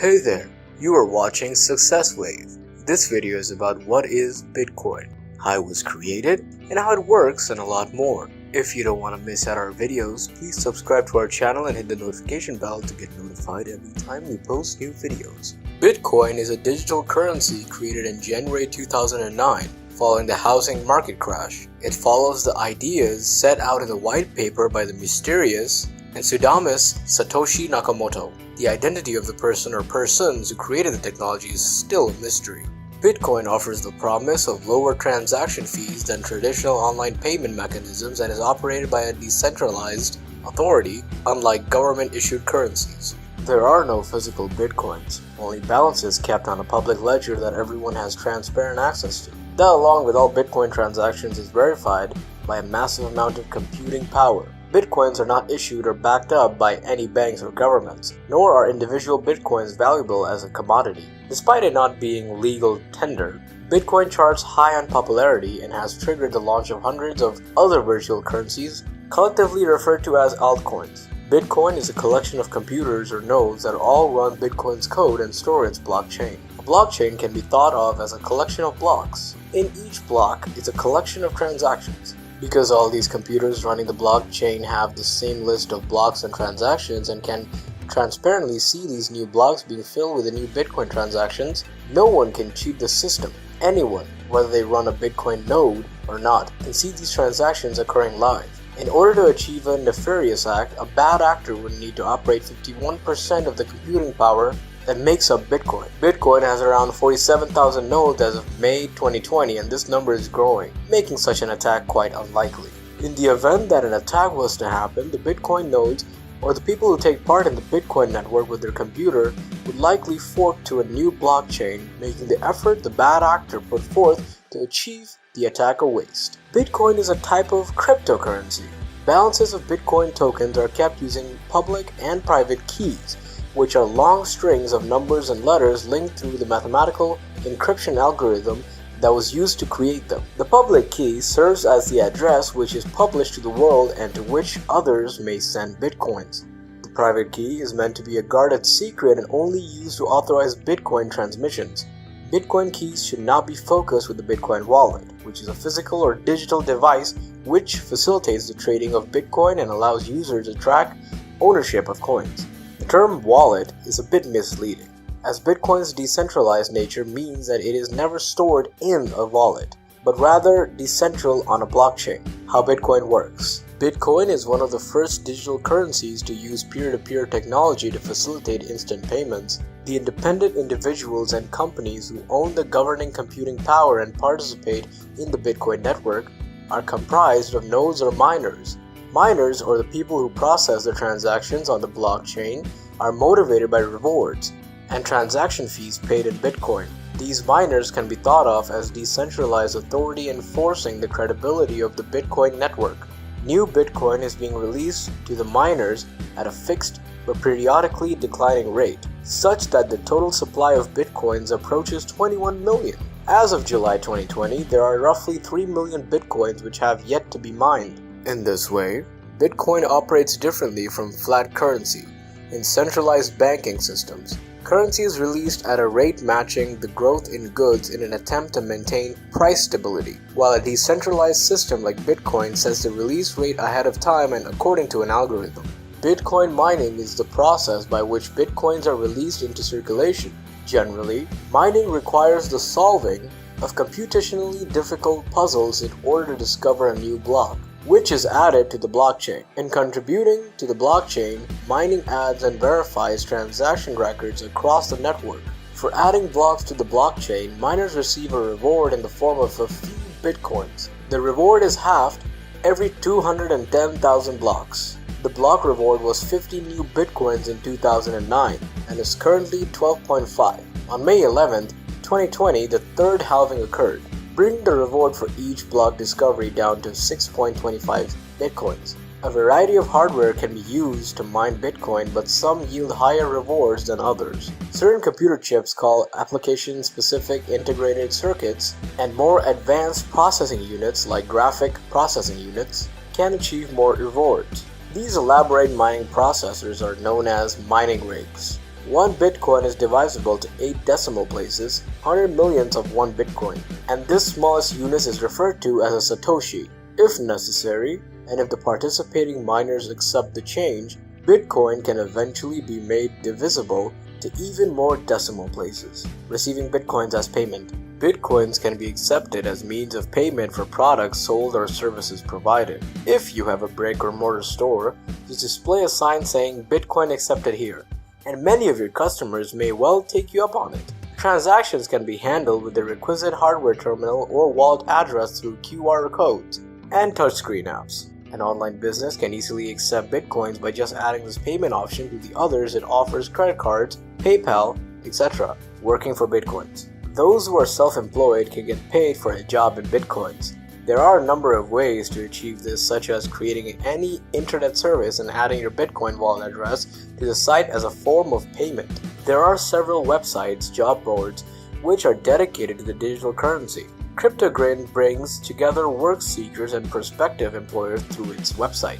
Hey there, you are watching Success Wave. This video is about what is Bitcoin, how it was created, and how it works, and a lot more. If you don't want to miss out our videos, please subscribe to our channel and hit the notification bell to get notified every time we post new videos. Bitcoin is a digital currency created in January 2009 following the housing market crash. It follows the ideas set out in the white paper by the mysterious and pseudonymous Satoshi Nakamoto. The identity of the person or persons who created the technology is still a mystery. Bitcoin offers the promise of lower transaction fees than traditional online payment mechanisms and is operated by a decentralized authority, unlike government-issued currencies. There are no physical bitcoins, only balances kept on a public ledger that everyone has transparent access to. That, along with all Bitcoin transactions, is verified by a massive amount of computing power. Bitcoins are not issued or backed up by any banks or governments, nor are individual Bitcoins valuable as a commodity. Despite it not being legal tender, Bitcoin charts high on popularity and has triggered the launch of hundreds of other virtual currencies, collectively referred to as altcoins. Bitcoin is a collection of computers or nodes that all run Bitcoin's code and store its blockchain. A blockchain can be thought of as a collection of blocks. In each block is a collection of transactions. Because all these computers running the blockchain have the same list of blocks and transactions and can transparently see these new blocks being filled with the new Bitcoin transactions, no one can cheat the system. Anyone, whether they run a Bitcoin node or not, can see these transactions occurring live. In order to achieve a nefarious act, a bad actor would need to operate 51% of the computing power that makes up Bitcoin. Bitcoin has around 47,000 nodes as of May 2020, and this number is growing, making such an attack quite unlikely. In the event that an attack was to happen, the Bitcoin nodes, or the people who take part in the Bitcoin network with their computer, would likely fork to a new blockchain, making the effort the bad actor put forth to achieve the attack a waste. Bitcoin is a type of cryptocurrency. Balances of Bitcoin tokens are kept using public and private keys, which are long strings of numbers and letters linked through the mathematical encryption algorithm that was used to create them. The public key serves as the address which is published to the world and to which others may send bitcoins. The private key is meant to be a guarded secret and only used to authorize Bitcoin transmissions. Bitcoin keys should not be focused with the Bitcoin wallet, which is a physical or digital device which facilitates the trading of Bitcoin and allows users to track ownership of coins. The term wallet is a bit misleading, as Bitcoin's decentralized nature means that it is never stored in a wallet, but rather decentral on a blockchain. How Bitcoin works. Bitcoin is one of the first digital currencies to use peer-to-peer technology to facilitate instant payments. The independent individuals and companies who own the governing computing power and participate in the Bitcoin network are comprised of nodes or miners. Miners, or the people who process the transactions on the blockchain, are motivated by rewards and transaction fees paid in Bitcoin. These miners can be thought of as decentralized authority enforcing the credibility of the Bitcoin network. New Bitcoin is being released to the miners at a fixed but periodically declining rate, such that the total supply of Bitcoins approaches 21 million. As of July 2020, there are roughly 3 million Bitcoins which have yet to be mined. In this way, Bitcoin operates differently from fiat currency. In centralized banking systems, currency is released at a rate matching the growth in goods in an attempt to maintain price stability, while a decentralized system like Bitcoin sets the release rate ahead of time and according to an algorithm. Bitcoin mining is the process by which Bitcoins are released into circulation. Generally, mining requires the solving of computationally difficult puzzles in order to discover a new block, which is added to the blockchain. In contributing to the blockchain, mining adds and verifies transaction records across the network. For adding blocks to the blockchain, miners receive a reward in the form of a few bitcoins. The reward is halved every 210,000 blocks. The block reward was 50 new bitcoins in 2009 and is currently 12.5. On May 11, 2020, the third halving occurred, bringing the reward for each block discovery down to 6.25 bitcoins. A variety of hardware can be used to mine Bitcoin, but some yield higher rewards than others. Certain computer chips called application-specific integrated circuits and more advanced processing units like graphic processing units can achieve more rewards. These elaborate mining processors are known as mining rigs. 1 Bitcoin is divisible to 8 decimal places, 100 millionths of 1 Bitcoin, and this smallest unit is referred to as a Satoshi. If necessary, and if the participating miners accept the change, Bitcoin can eventually be made divisible to even more decimal places, receiving Bitcoins as payment. Bitcoins can be accepted as means of payment for products sold or services provided. If you have a brick or mortar store, you display a sign saying Bitcoin accepted here, and many of your customers may well take you up on it. Transactions can be handled with the requisite hardware terminal or wallet address through QR codes and touchscreen apps. An online business can easily accept Bitcoins by just adding this payment option to the others it offers: credit cards, PayPal, etc., working for Bitcoins. Those who are self-employed can get paid for a job in Bitcoins. There are a number of ways to achieve this, such as creating any internet service and adding your Bitcoin wallet address to the site as a form of payment. There are several websites, job boards, which are dedicated to the digital currency. CryptoGrin brings together work seekers and prospective employers through its website.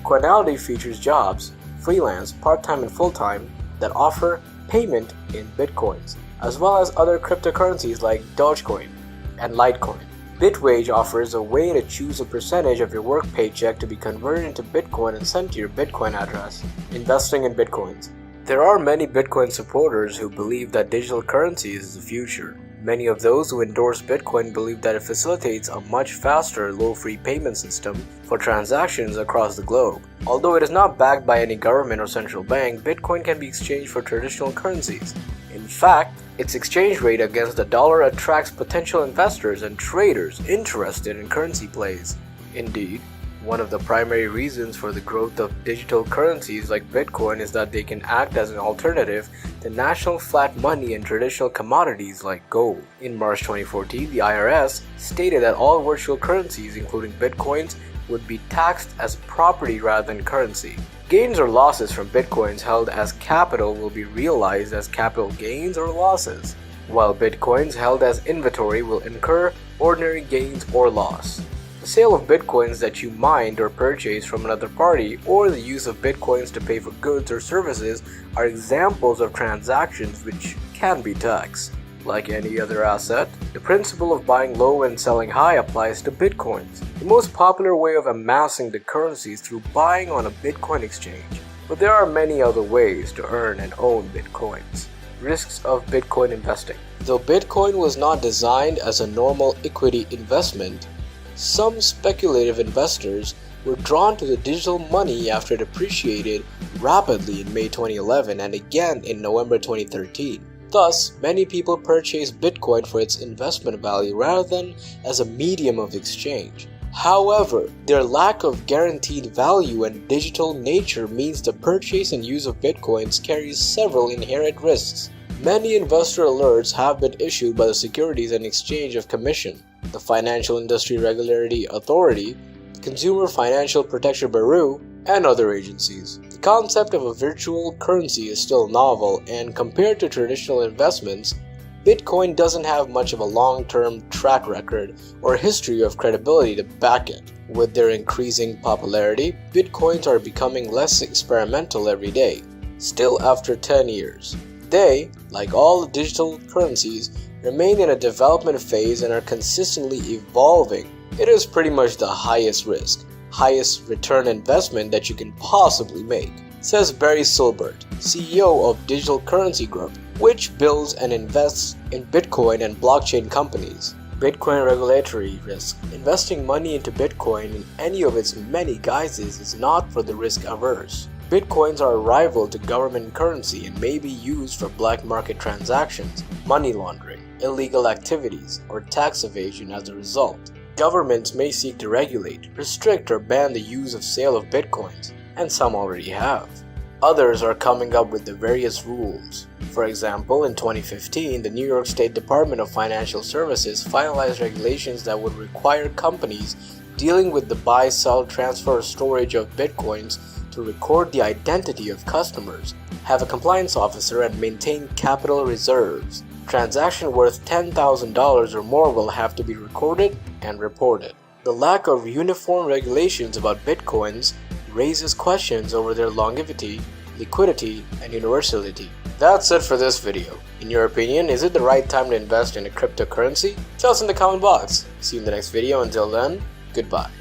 Coinality features jobs, freelance, part-time and full-time, that offer payment in Bitcoins, as well as other cryptocurrencies like Dogecoin and Litecoin. Bitwage offers a way to choose a percentage of your work paycheck to be converted into Bitcoin and sent to your Bitcoin address. Investing in Bitcoins. There are many Bitcoin supporters who believe that digital currency is the future. Many of those who endorse Bitcoin believe that it facilitates a much faster, low-fee payment system for transactions across the globe. Although it is not backed by any government or central bank, Bitcoin can be exchanged for traditional currencies. In fact, its exchange rate against the dollar attracts potential investors and traders interested in currency plays. Indeed, one of the primary reasons for the growth of digital currencies like Bitcoin is that they can act as an alternative to national fiat money and traditional commodities like gold. In March 2014, the IRS stated that all virtual currencies, including Bitcoins, would be taxed as property rather than currency. Gains or losses from Bitcoins held as capital will be realized as capital gains or losses, while Bitcoins held as inventory will incur ordinary gains or loss. The sale of Bitcoins that you mined or purchased from another party, or the use of Bitcoins to pay for goods or services are examples of transactions which can be taxed. Like any other asset, the principle of buying low and selling high applies to Bitcoins. The most popular way of amassing the currency is through buying on a Bitcoin exchange, but there are many other ways to earn and own Bitcoins. Risks of Bitcoin investing. Though Bitcoin was not designed as a normal equity investment, some speculative investors were drawn to the digital money after it appreciated rapidly in May 2011 and again in November 2013. Thus, many people purchase Bitcoin for its investment value rather than as a medium of exchange. However, their lack of guaranteed value and digital nature means the purchase and use of Bitcoins carries several inherent risks. Many investor alerts have been issued by the Securities and Exchange Commission, the Financial Industry Regulatory Authority, the Consumer Financial Protection Bureau, and other agencies. The concept of a virtual currency is still novel, and compared to traditional investments, Bitcoin doesn't have much of a long-term track record or history of credibility to back it. With their increasing popularity, Bitcoins are becoming less experimental every day. Still, after 10 years, they, like all digital currencies, remain in a development phase and are consistently evolving. It is pretty much the highest risk, highest return investment that you can possibly make, says Barry Silbert, CEO of Digital Currency Group, which builds and invests in Bitcoin and blockchain companies. Bitcoin regulatory risk. Investing money into Bitcoin in any of its many guises is not for the risk averse. Bitcoins are a rival to government currency and may be used for black market transactions, money laundering, illegal activities, or tax evasion as a result. Governments may seek to regulate, restrict, or ban the use of sale of Bitcoins, and some already have. Others are coming up with the various rules. For example, in 2015, the New York State Department of Financial Services finalized regulations that would require companies dealing with the buy, sell, transfer, or storage of Bitcoins to record the identity of customers, have a compliance officer, and maintain capital reserves. Transaction worth $10,000 or more will have to be recorded and reported. The lack of uniform regulations about Bitcoins raises questions over their longevity, liquidity, and universality. That's it for this video. In your opinion, is it the right time to invest in a cryptocurrency? Tell us in the comment box. See you in the next video. Until then, goodbye.